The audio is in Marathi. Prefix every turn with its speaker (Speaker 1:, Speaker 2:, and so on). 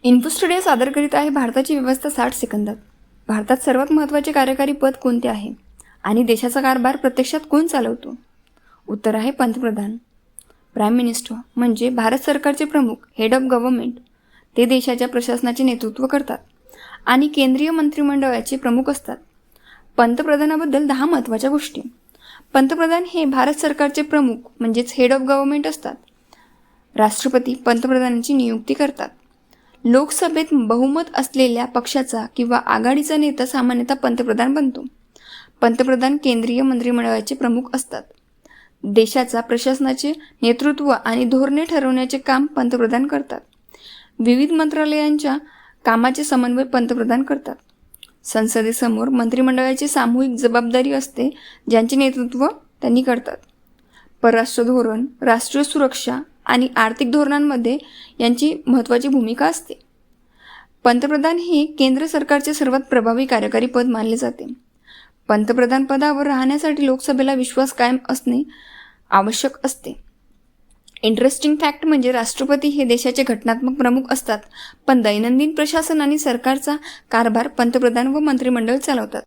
Speaker 1: इन्फोस्टुडिओ सादर करीत आहे भारताची व्यवस्था 60 सेकंदात. भारतात सर्वात महत्त्वाचे कार्यकारी पद कोणते आहे आणि देशाचा कारभार प्रत्यक्षात कोण चालवतो? उत्तर आहे पंतप्रधान. प्राईम मिनिस्टर म्हणजे भारत सरकारचे प्रमुख, हेड ऑफ गव्हर्नमेंट. ते देशाच्या प्रशासनाचे नेतृत्व करतात आणि केंद्रीय मंत्रिमंडळाचे प्रमुख असतात. पंतप्रधानाबद्दल 10 महत्त्वाच्या गोष्टी. पंतप्रधान हे भारत सरकारचे प्रमुख म्हणजेच हेड ऑफ गव्हर्नमेंट असतात. राष्ट्रपती पंतप्रधानांची नियुक्ती करतात. लोकसभेत बहुमत असलेल्या पक्षाचा किंवा आघाडीचा नेता सामान्यतः पंतप्रधान बनतो. पंतप्रधान केंद्रीय मंत्रिमंडळाचे प्रमुख असतात. देशाचा प्रशासनाचे नेतृत्व आणि धोरणे ठरवण्याचे काम पंतप्रधान करतात. विविध मंत्रालयांच्या कामाचे समन्वय पंतप्रधान करतात. संसदेसमोर मंत्रिमंडळाची सामूहिक जबाबदारी असते, ज्यांचे नेतृत्व त्यांनी करतात. परराष्ट्र धोरण, राष्ट्रीय सुरक्षा आणि आर्थिक धोरणांमध्ये यांची महत्त्वाची भूमिका असते. पंतप्रधान हे केंद्र सरकारचे सर्वात प्रभावी कार्यकारी पद मानले जाते. पंतप्रधान पदावर राहण्यासाठी लोकसभेला विश्वास कायम असणे आवश्यक असते. इंटरेस्टिंग फॅक्ट म्हणजे राष्ट्रपती हे देशाचे घटनात्मक प्रमुख असतात, पण दैनंदिन प्रशासन आणि सरकारचा कारभार पंतप्रधान व मंत्रिमंडळ चालवतात.